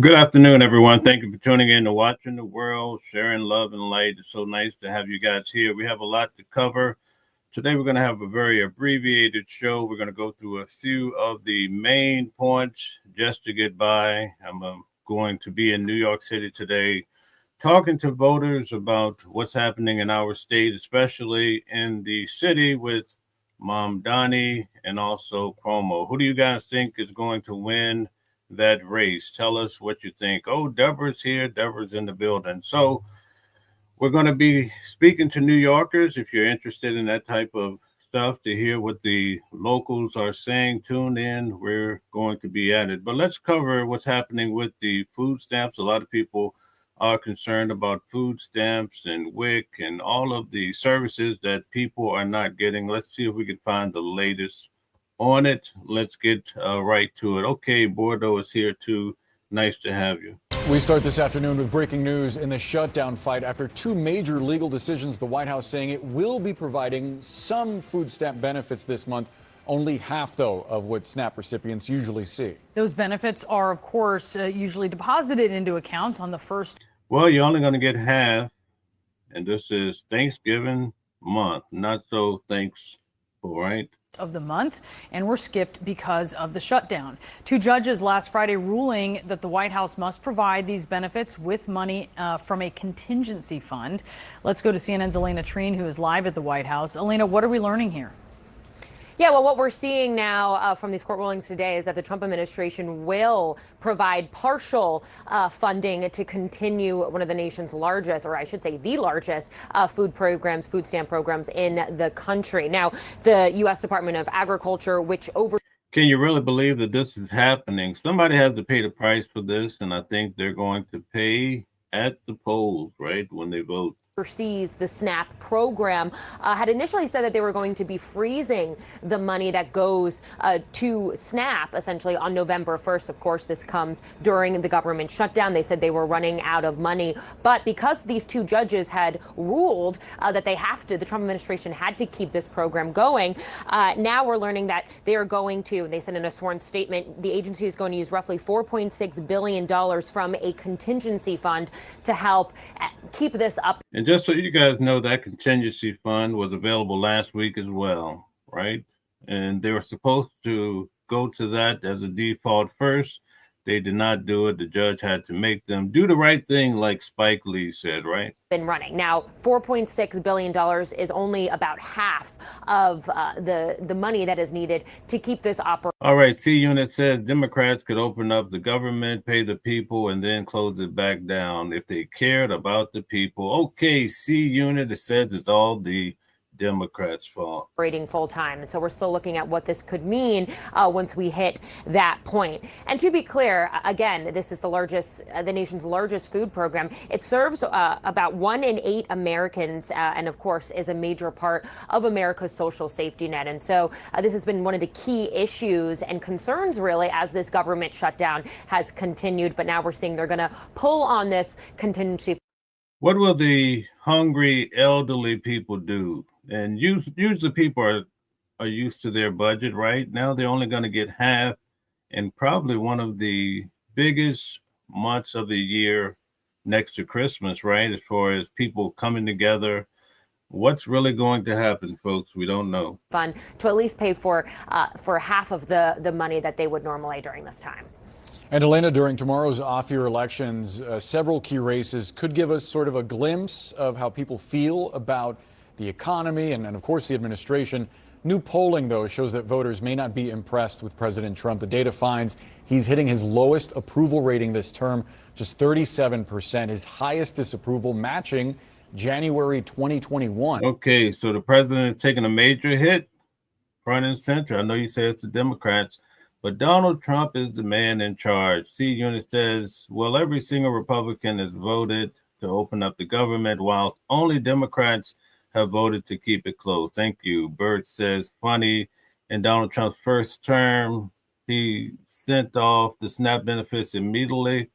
Good afternoon, everyone. Thank you for tuning in to Watching the World, sharing love and light. It's so nice to have you guys here. We have a lot to cover. Today, we're going to have a very abbreviated show. We're going to go through a few of the main points just to get by. I'm going to be in New York City today talking to voters about what's happening in our state, especially in the city with Mamdani and also Cuomo. Who do you guys think is going to win that race? Tell us what you think. Oh, Deborah's here. Deborah's in the building. So we're going to be speaking to New Yorkers. If you're interested in that type of stuff to hear what the locals are saying, tune in. We're going to be at it. But let's cover what's happening with the food stamps. A lot of people are concerned about food stamps and WIC and all of the services that people are not getting. Let's see if we can find the latest on it. Let's get right to it. Okay, Bordeaux is here too. Nice to have you. We start this afternoon with breaking news in the shutdown fight after two major legal decisions. The White House saying it will be providing some food stamp benefits this month, only half, though, of what SNAP recipients usually see. Those benefits are, of course, usually deposited into accounts on the first. Well, you're only going to get half, and this is Thanksgiving month, not so thankful, right? Of the month, and were skipped because of the shutdown. Two judges last Friday ruling that the White House must provide these benefits with money from a contingency fund. Let's go to CNN's Elena Treen, who is live at the White House. Elena, what are we learning here? Yeah, well, what we're seeing now from these court rulings today is that the Trump administration will provide partial funding to continue one of the nation's largest, or I should say the largest, food stamp programs in the country. Now, the U.S. Department of Agriculture, which Can you really believe that this is happening? Somebody has to pay the price for this, and I think they're going to pay at the polls, right, when they vote. Oversees the SNAP program had initially said that they were going to be freezing the money that goes to SNAP essentially on November 1st. Of course, this comes during the government shutdown. They said they were running out of money. But because these two judges had ruled that the Trump administration had to keep this program going, now we're learning that they are going to, they said in a sworn statement, the agency is going to use roughly $4.6 billion from a contingency fund to help keep this up. And just so you guys know, that contingency fund was available last week as well, right? And they were supposed to go to that as a default first. They did not do it. The judge had to make them do the right thing, like Spike Lee said, right? Been running. Now, $4.6 billion is only about half of the money that is needed to keep this operating. All right, C-Unit says Democrats could open up the government, pay the people, and then close it back down if they cared about the people. Okay, C-Unit, it says it's all the Democrats' fault. Operating full time. So we're still looking at what this could mean once we hit that point. And to be clear, again, this is the nation's largest food program. It serves about 1 in 8 Americans, and of course is a major part of America's social safety net. And so this has been one of the key issues and concerns really as this government shutdown has continued. But now we're seeing they're going to pull on this contingency. What will the hungry elderly people do? And usually people are used to their budget, right? Now they're only going to get half, and probably one of the biggest months of the year next to Christmas, right? As far as people coming together. What's really going to happen, folks? We don't know. Fun to at least pay for half of the money that they would normally during this time. And Elena, during tomorrow's off-year elections, several key races could give us sort of a glimpse of how people feel about the economy and of course, the administration. New polling, though, shows that voters may not be impressed with President Trump. The data finds he's hitting his lowest approval rating this term, just 37%, his highest disapproval, matching January 2021. Okay, so the president is taking a major hit, front and center. I know you say it's the Democrats, but Donald Trump is the man in charge. C-Unit says, well, every single Republican has voted to open up the government, while only Democrats have voted to keep it closed. Thank you. Bert says, funny, in Donald Trump's first term, he sent off the SNAP benefits immediately.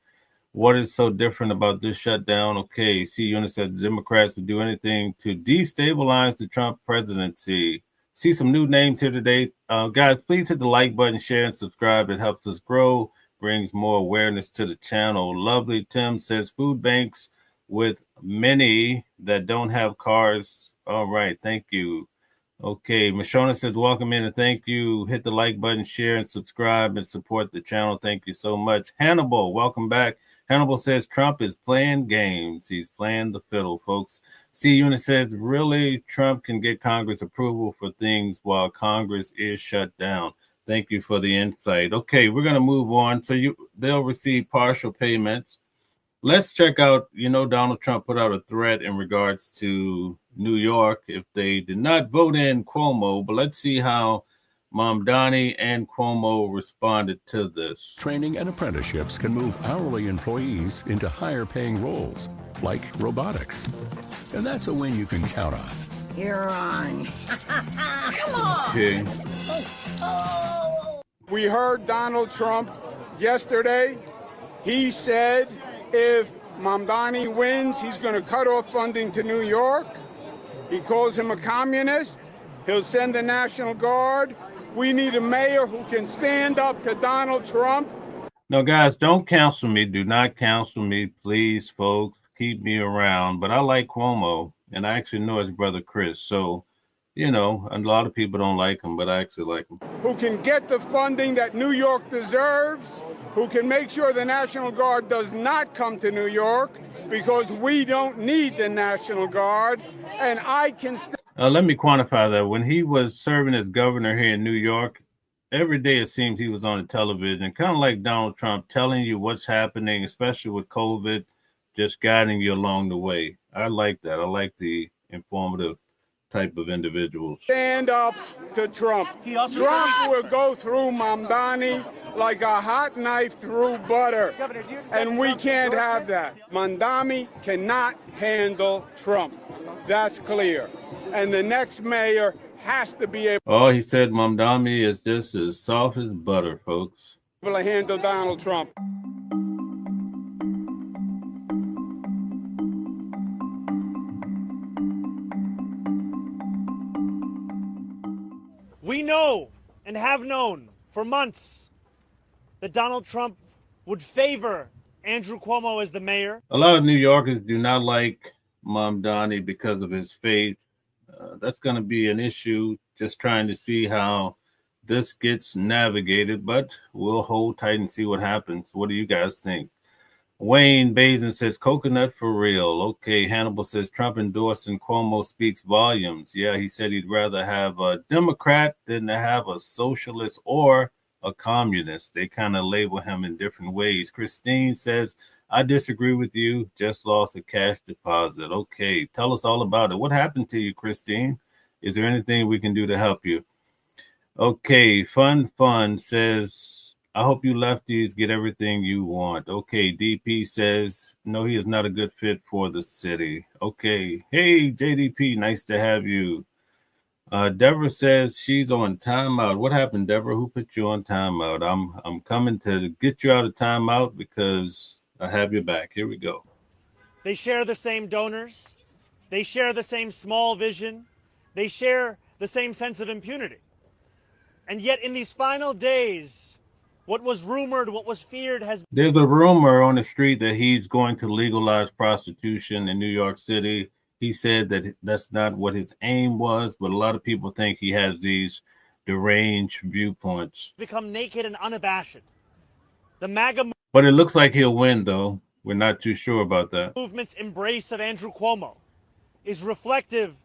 What is so different about this shutdown? Okay, C-Unit says Democrats would do anything to destabilize the Trump presidency. See some new names here today. Guys, please hit the like button, share, and subscribe. It helps us grow. brings more awareness to the channel. Lovely Tim says food banks with many that don't have cars. All right, thank you. Okay, Mashona says welcome in and thank you. Hit the like button, share, and subscribe and support the channel. Thank you so much. Hannibal, welcome back. Hannibal says Trump is playing games. He's playing the fiddle, folks. C Unit says, really, Trump can get Congress approval for things while Congress is shut down. Thank you for the insight. Okay, we're going to move on. So they'll receive partial payments. Let's check out, Donald Trump put out a threat in regards to New York if they did not vote in Cuomo, but let's see how Mamdani and Cuomo responded to this. Training and apprenticeships can move hourly employees into higher paying roles, like robotics. And that's a win you can count on. You're on. Come on. Okay. We heard Donald Trump yesterday. He said if Mamdani wins, he's going to cut off funding to New York. He calls him a communist. He'll send the National Guard. We need a mayor who can stand up to Donald Trump. Now, guys, don't cancel me. Do not cancel me, please, folks. Keep me around. But I like Cuomo, and I actually know his brother Chris. So, a lot of people don't like him, but I actually like him. Who can get the funding that New York deserves, who can make sure the National Guard does not come to New York, because we don't need the National Guard, and I can... Let me quantify that. When he was serving as governor here in New York, every day it seems he was on the television, kind of like Donald Trump, telling you what's happening, especially with COVID, just guiding you along the way. I like that. I like the informative type of individuals. Stand up to Trump. Trump will go through Mamdani like a hot knife through butter, and we can't have that. Mamdani cannot handle Trump. That's clear. And the next mayor has to be able... Oh, he said Mamdani is just as soft as butter, folks. ...to handle Donald Trump. We know and have known for months that Donald Trump would favor Andrew Cuomo as the mayor. A lot of New Yorkers do not like Mamdani because of his faith. That's going to be an issue, just trying to see how this gets navigated, but we'll hold tight and see what happens. What do you guys think? Wayne Bazin says, coconut for real. Okay, Hannibal says, Trump endorsing Cuomo speaks volumes. Yeah, he said he'd rather have a Democrat than to have a socialist or a communist. They kind of label him in different ways. Christine says, I disagree with you. Just lost a cash deposit. Okay, tell us all about it. What happened to you, Christine? Is there anything we can do to help you? Okay, Fun says, I hope you lefties get everything you want. Okay, DP says, no, he is not a good fit for the city. Okay, hey, JDP, nice to have you. Deborah says she's on timeout. What happened, Deborah? Who put you on timeout? I'm coming to get you out of timeout because I have your back. Here we go. They share the same donors. They share the same small vision. They share the same sense of impunity. And yet in these final days, what was rumored, what was feared has... There's a rumor on the street that he's going to legalize prostitution in New York City. He said that that's not what his aim was, but a lot of people think he has these deranged viewpoints. Become naked and unabashed. The MAGA... But it looks like he'll win, though. We're not too sure about that. Movement's embrace of Andrew Cuomo is reflective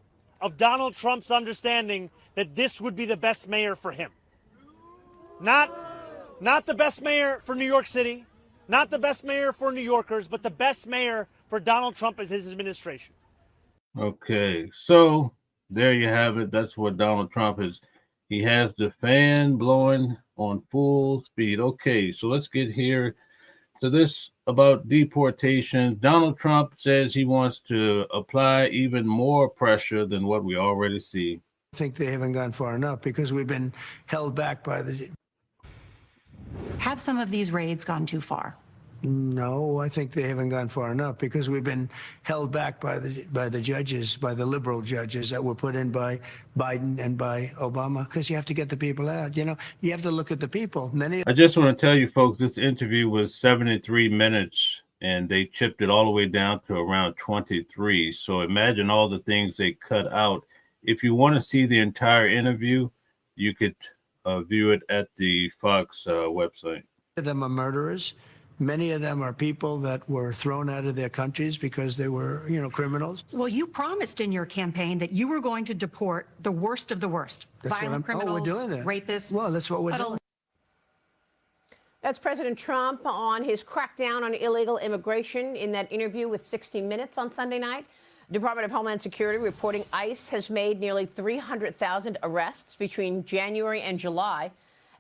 of Donald Trump's understanding that this would be the best mayor for him. Not the best mayor for New York City, not the best mayor for New Yorkers, but the best mayor for Donald Trump as his administration. Okay, so there you have it. That's what Donald Trump is. He has the fan blowing on full speed. Okay, so let's get here to this about deportations. Donald Trump says he wants to apply even more pressure than what we already see. I think they haven't gone far enough because we've been held back by the... Have some of these raids gone too far? No, I think they haven't gone far enough because we've been held back by the judges, by the liberal judges that were put in by Biden and by Obama. Because you have to get the people out. You know, you have to look at the people. I just want to tell you folks, this interview was 73 minutes and they chipped it all the way down to around 23. So imagine all the things they cut out. If you want to see the entire interview, you could view it at the Fox website. Many of them are murderers. Many of them are people that were thrown out of their countries because they were, you know, criminals. Well, you promised in your campaign that you were going to deport the worst of the worst. Violent criminals, we're doing that. Rapists. Well, that's what we're doing. That's President Trump on his crackdown on illegal immigration in that interview with 60 Minutes on Sunday night. Department of Homeland Security reporting ICE has made nearly 300,000 arrests between January and July.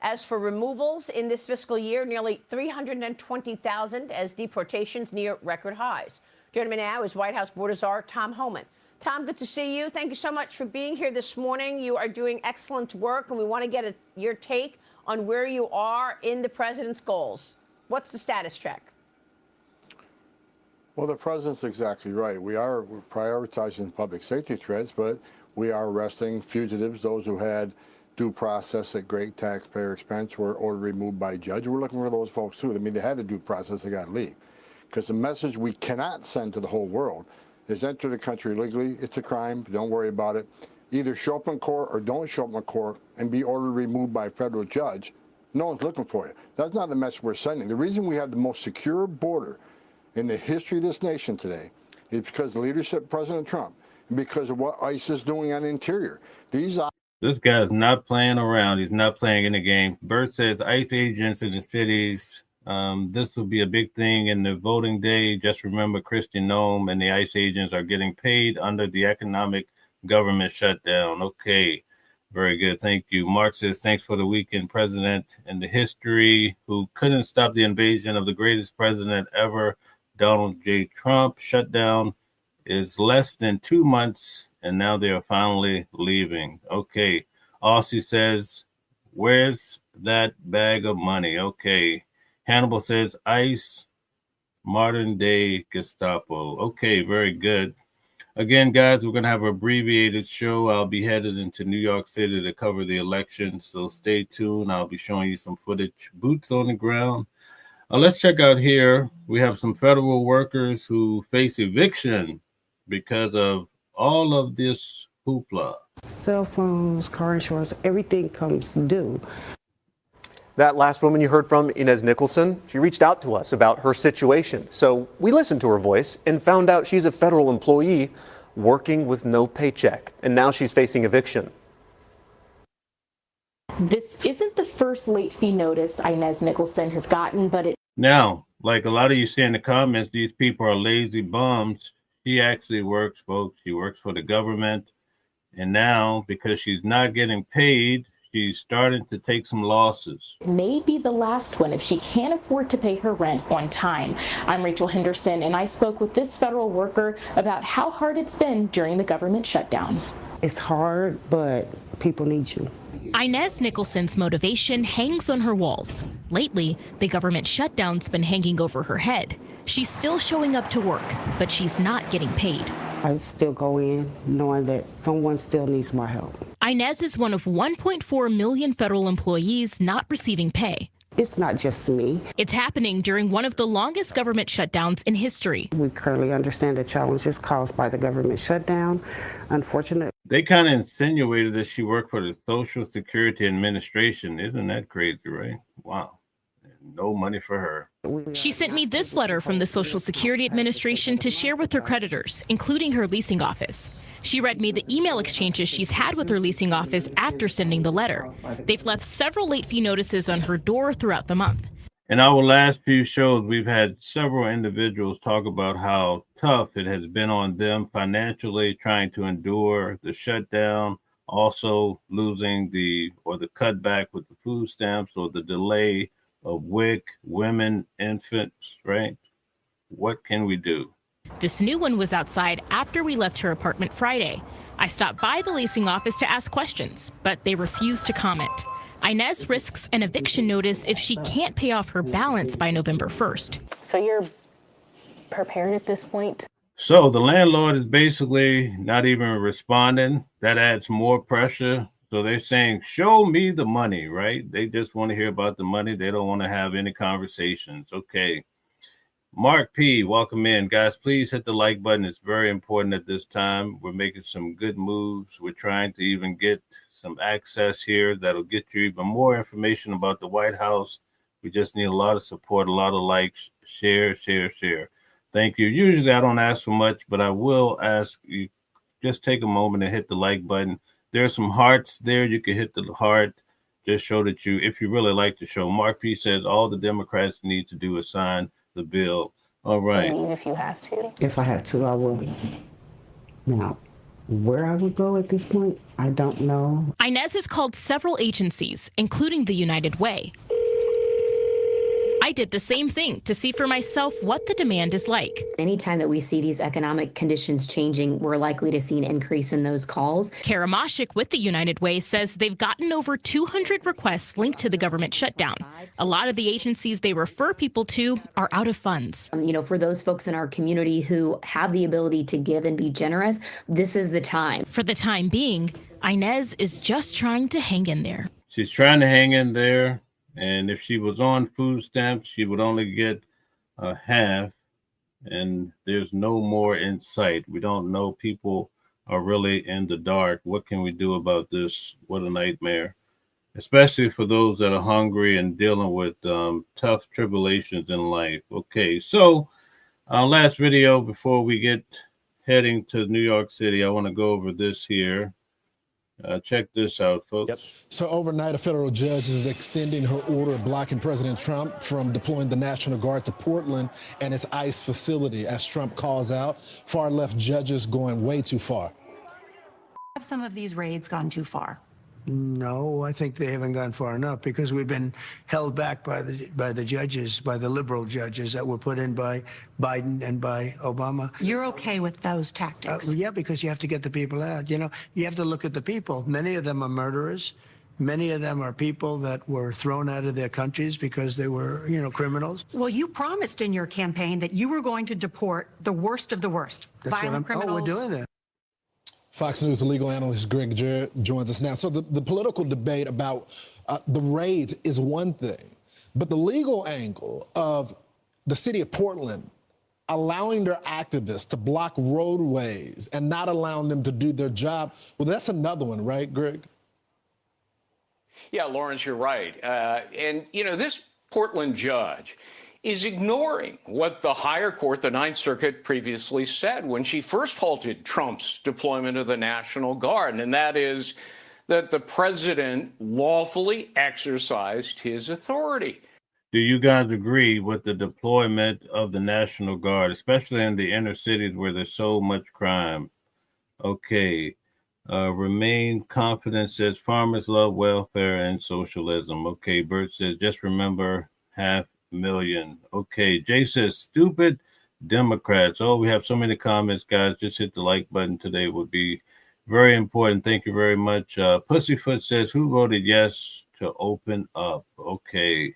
As for removals in this fiscal year, nearly 320,000 as deportations near record highs. Joining me now is White House border czar Tom Homan. Tom, good to see you. Thank you so much for being here this morning. You are doing excellent work, and we want to get your take on where you are in the president's goals. What's the status check? Well, the president's exactly right. We're prioritizing public safety threats, but we are arresting fugitives, those who had due process at great taxpayer expense were ordered removed by judge. We're looking for those folks too. I mean, they had the due process, they got to leave. Because the message we cannot send to the whole world is enter the country legally. It's a crime. Don't worry about it. Either show up in court or don't show up in court and be ordered removed by a federal judge. No one's looking for you. That's not the message we're sending. The reason we have the most secure border in the history of this nation today is because of the leadership of President Trump and because of what ICE is doing on the interior. This guy's not playing around. He's not playing in the game. Bert says ICE agents in the cities. This will be a big thing in the voting day. Just remember, Christian Nome and the ICE agents are getting paid under the economic government shutdown. Okay, very good. Thank you. Mark says, thanks for the weekend president in the history who couldn't stop the invasion of the greatest president ever, Donald J. Trump. Shutdown is less than 2 months. And now they are finally leaving. Okay. Aussie says, where's that bag of money? Okay. Hannibal says, ICE, modern day Gestapo. Okay, very good. Again, guys, we're going to have an abbreviated show. I'll be headed into New York City to cover the election. So stay tuned. I'll be showing you some footage, boots on the ground. Let's check out here. We have some federal workers who face eviction because of all of this hoopla. Cell phones, car insurance, everything comes due. That last woman you heard from, Inez Nicholson, she reached out to us about her situation. So we listened to her voice and found out she's a federal employee working with no paycheck. And now she's facing eviction. This isn't the first late fee notice Inez Nicholson has gotten, but it... Now, like a lot of you see in the comments, these people are lazy bums. She actually works, folks. She works for the government. And now, because she's not getting paid, she's starting to take some losses. May be the last one if she can't afford to pay her rent on time. I'm Rachel Henderson, and I spoke with this federal worker about how hard it's been during the government shutdown. It's hard, but people need you. Inez Nicholson's motivation hangs on her walls. Lately, the government shutdown's been hanging over her head. She's still showing up to work, but she's not getting paid. I still go in knowing that someone still needs my help. Inez is one of 1.4 million federal employees not receiving pay. It's not just me. It's happening during one of the longest government shutdowns in history. We currently understand the challenges caused by the government shutdown. Unfortunately, they kind of insinuated that she worked for the Social Security Administration. Isn't that crazy, right? Wow. No money for her. She sent me this letter from the Social Security Administration to share with her creditors, including her leasing office. She read me the email exchanges she's had with her leasing office after sending the letter. They've left several late fee notices on her door throughout the month. In our last few shows, we've had several individuals talk about how tough it has been on them financially, trying to endure the shutdown, also losing the cutback with the food stamps or the delay of WIC, women, infants, right? What can we do? This new one was outside after we left her apartment Friday. I stopped by the leasing office to ask questions, but they refused to comment. Inez risks an eviction notice if she can't pay off her balance by November 1st. So you're prepared at this point? So the landlord is basically not even responding. That adds more pressure. So they're saying, show me the money, right? They just want to hear about the money. They don't want to have any conversations. Okay. Mark P, welcome in. Guys, please hit the like button. It's very important at this time. We're making some good moves. We're trying to even get some access here that'll get you even more information about the White House. We just need a lot of support, a lot of likes, share. Thank you. Usually I don't ask for much, but I will ask you just take a moment and hit the like button. There are some hearts there. You can hit the heart. Just show that if you really like the show. Mark P says all the Democrats need to do is sign the bill. All right. Leave if you have to. If I had to, I would. Now, where I would go at this point, I don't know. Inez has called several agencies, including the United Way. I did the same thing to see for myself what the demand is like. Anytime that we see these economic conditions changing, we're likely to see an increase in those calls. Kara Moshik with the United Way says they've gotten over 200 requests linked to the government shutdown. A lot of the agencies they refer people to are out of funds. For those folks in our community who have the ability to give and be generous, this is the time. For the time being, Inez is just trying to hang in there. She's trying to hang in there. And if she was on food stamps, she would only get half, and there's no more in sight. We don't know. People are really in the dark. What can we do about this? What a nightmare, especially for those that are hungry and dealing with tough tribulations in life. Okay, so last video before we get heading to New York City, I want to go over this here. Check this out, folks. Yep. So overnight, a federal judge is extending her order blocking President Trump from deploying the National Guard to Portland and its ICE facility, as Trump calls out far-left judges going way too far. Have some of these raids gone too far? No, I think they haven't gone far enough because we've been held back by the judges, by the liberal judges that were put in by Biden and by Obama. You're okay with those tactics? Yeah, because you have to get the people out. You have to look at the people. Many of them are murderers. Many of them are people that were thrown out of their countries because they were, criminals. Well, you promised in your campaign that you were going to deport the worst of the worst, violent criminals. Oh, we're doing that. Fox News legal analyst Greg Jarrett joins us now. So the political debate about the raids is one thing, but the legal angle of the city of Portland allowing their activists to block roadways and not allowing them to do their job, well, that's another one, right, Greg? Yeah, Lawrence, you're right. And this Portland judge is ignoring what the higher court, the Ninth Circuit, previously said when she first halted Trump's deployment of the National Guard, and that is that the president lawfully exercised his authority. Do you guys agree with the deployment of the National Guard, especially in the inner cities where there's so much crime? Okay. Remain confident says farmers love welfare and socialism. Okay. Bert says just remember 500,000. Okay. Jay says stupid Democrats. Oh, we have so many comments, guys. Just hit the like button today would be very important. Thank you very much. Pussyfoot says who voted yes to open up? Okay.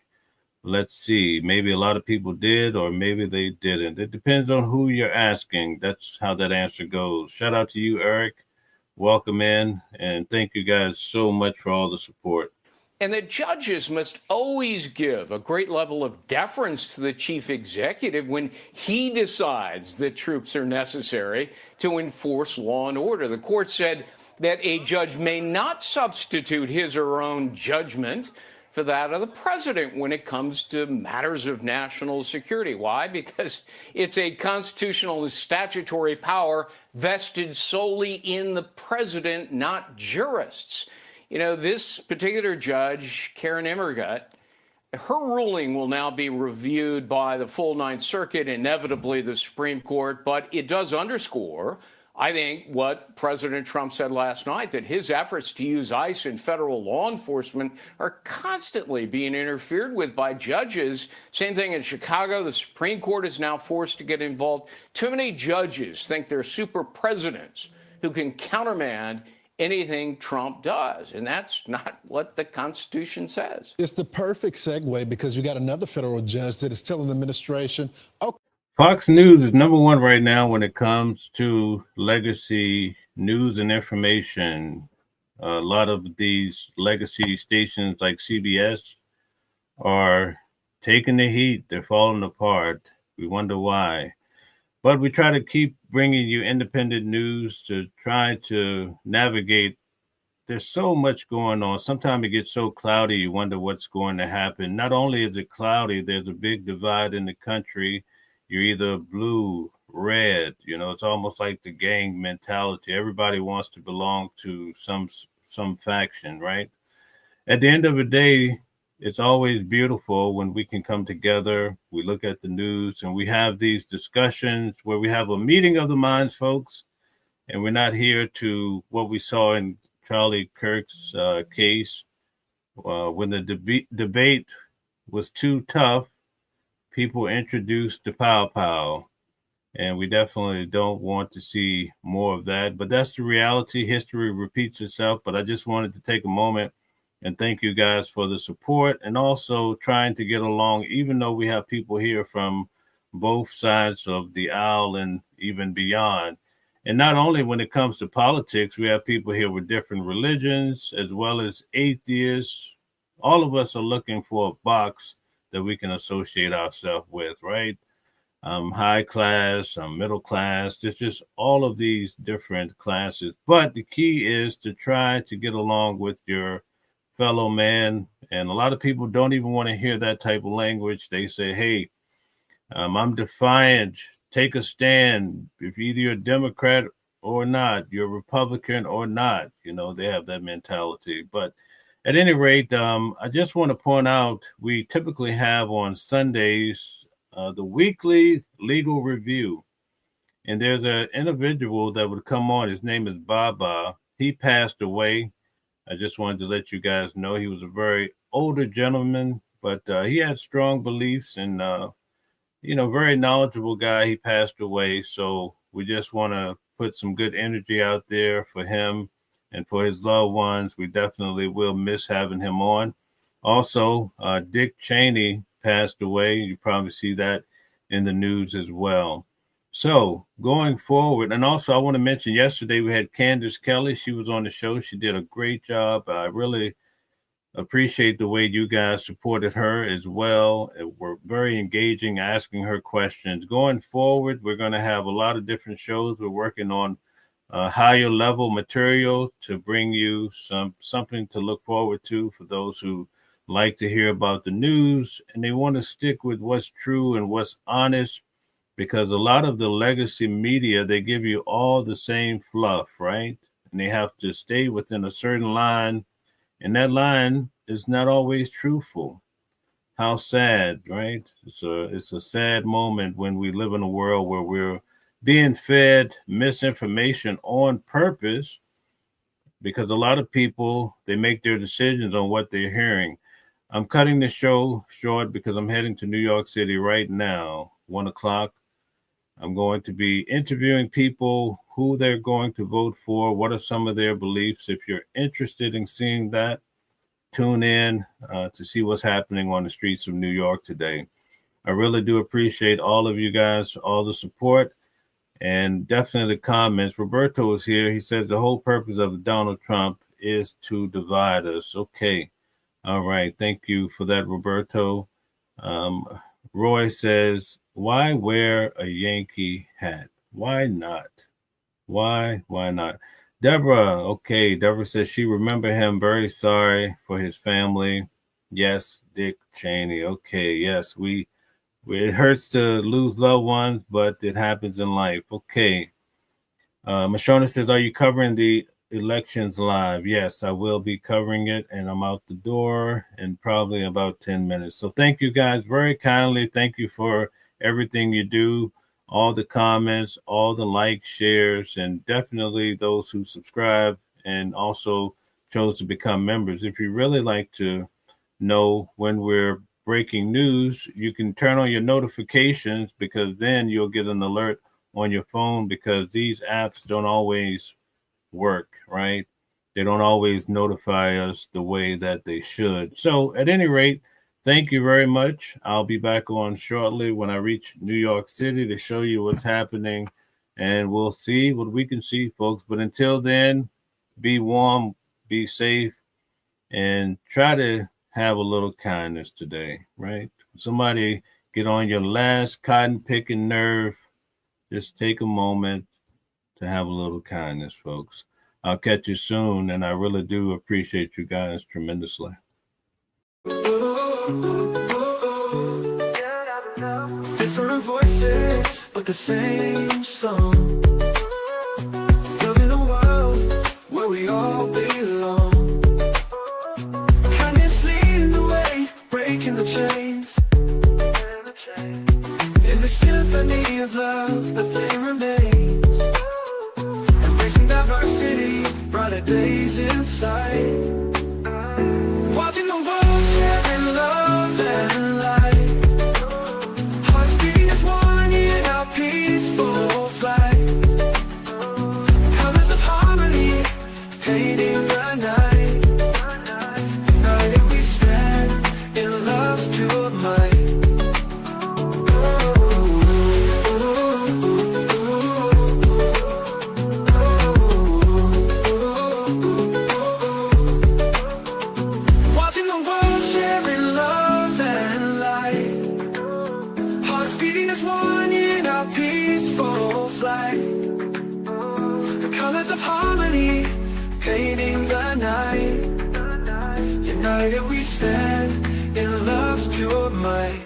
Let's see. Maybe a lot of people did, or maybe they didn't. It depends on who you're asking. That's how that answer goes. Shout out to you, Eric. Welcome in, and thank you guys so much for all the support. And that judges must always give a great level of deference to the chief executive when he decides that troops are necessary to enforce law and order. The court said that a judge may not substitute his or her own judgment for that of the president when it comes to matters of national security. Why? Because it's a constitutional and statutory power vested solely in the president, not jurists. You know, this particular judge, Karen Emmergut, her ruling will now be reviewed by the full Ninth Circuit, inevitably the Supreme Court, but it does underscore, I think, what President Trump said last night, that his efforts to use ICE and federal law enforcement are constantly being interfered with by judges. Same thing in Chicago. The Supreme Court is now forced to get involved. Too many judges think they're super presidents who can countermand anything Trump does. And that's not what the Constitution says. It's the perfect segue because you got another federal judge that is telling the administration, okay. Fox News is number one right now when it comes to legacy news and information. A lot of these legacy stations like CBS are taking the heat. They're falling apart. We wonder why. But we try to keep bringing you independent news to try to navigate. There's so much going on. Sometimes it gets so cloudy, you wonder what's going to happen. Not only is it cloudy, there's a big divide in the country. You're either blue, red, it's almost like the gang mentality. Everybody wants to belong to some faction, right? At the end of the day, it's always beautiful when we can come together, we look at the news, and we have these discussions where we have a meeting of the minds, folks, and we're not here to what we saw in Charlie Kirk's case. When the debate was too tough, people introduced the pow, and we definitely don't want to see more of that. But that's the reality. History repeats itself. But I just wanted to take a moment and thank you guys for the support and also trying to get along, even though we have people here from both sides of the aisle and even beyond. And not only when it comes to politics, we have people here with different religions as well as atheists. All of us are looking for a box that we can associate ourselves with, right? High class, middle class, there's just all of these different classes. But the key is to try to get along with your fellow man. And a lot of people don't even want to hear that type of language. They say, hey, I'm defiant. Take a stand. If either you're a Democrat or not, you're a Republican or not, they have that mentality. But at any rate, I just want to point out, we typically have on Sundays the weekly legal review. And there's an individual that would come on. His name is Baba. He passed away. I just wanted to let you guys know he was a very older gentleman, but he had strong beliefs and, very knowledgeable guy. He passed away. So we just want to put some good energy out there for him and for his loved ones. We definitely will miss having him on. Also, Dick Cheney passed away. You probably see that in the news as well. So going forward, and also I want to mention yesterday we had Candace Kelly. She was on the show. She did a great job. I really appreciate the way you guys supported her as well. We're very engaging, asking her questions. Going forward, we're going to have a lot of different shows. We're working on higher level material to bring you something to look forward to for those who like to hear about the news and they want to stick with what's true and what's honest, because a lot of the legacy media, they give you all the same fluff, right? And they have to stay within a certain line, and that line is not always truthful. How sad, right? It's a sad moment when we live in a world where we're being fed misinformation on purpose, because a lot of people, they make their decisions on what they're hearing. I'm cutting the show short because I'm heading to New York City right now, 1 o'clock. I'm going to be interviewing people, who they're going to vote for, what are some of their beliefs. If you're interested in seeing that, tune in to see what's happening on the streets of New York today. I really do appreciate all of you guys, all the support, and definitely the comments. Roberto is here. He says the whole purpose of Donald Trump is to divide us. Okay. All right. Thank you for that, Roberto. Roy says, why wear a Yankee hat? Why not? Why not? Deborah, okay. Deborah says she remember him. Very sorry for his family. Yes, Dick Cheney. Okay, yes, it hurts to lose loved ones, but it happens in life. Okay. Mashona says, are you covering the elections live? Yes, I will be covering it, and I'm out the door in probably about 10 minutes. So thank you guys very kindly. Thank you for everything you do, all the comments, all the likes, shares, and definitely those who subscribe and also chose to become members. If you really like to know when we're breaking news, you can turn on your notifications, because then you'll get an alert on your phone, because these apps don't always work, right? they don't always notify us the way that they should. So at any rate, thank you very much. I'll be back on shortly when I reach New York City to show you what's happening, and we'll see what we can see, folks. But until then, be warm, be safe, and try to have a little kindness today, right? Somebody get on your last cotton picking nerve, just take a moment to have a little kindness, folks. I'll catch you soon, and I really do appreciate you guys tremendously. Different voices, but the same song. Living a world where we all belong. Kindness leading the way, breaking the chains. In the symphony of love, the thing remains. Embracing diversity, brighter days in sight. Watching the world sharing love and light. Hearts beating as one in our peaceful flight. Colors of harmony, painting the night. United we stand in love's pure might. Harmony, painting the night. United we stand in love's pure might.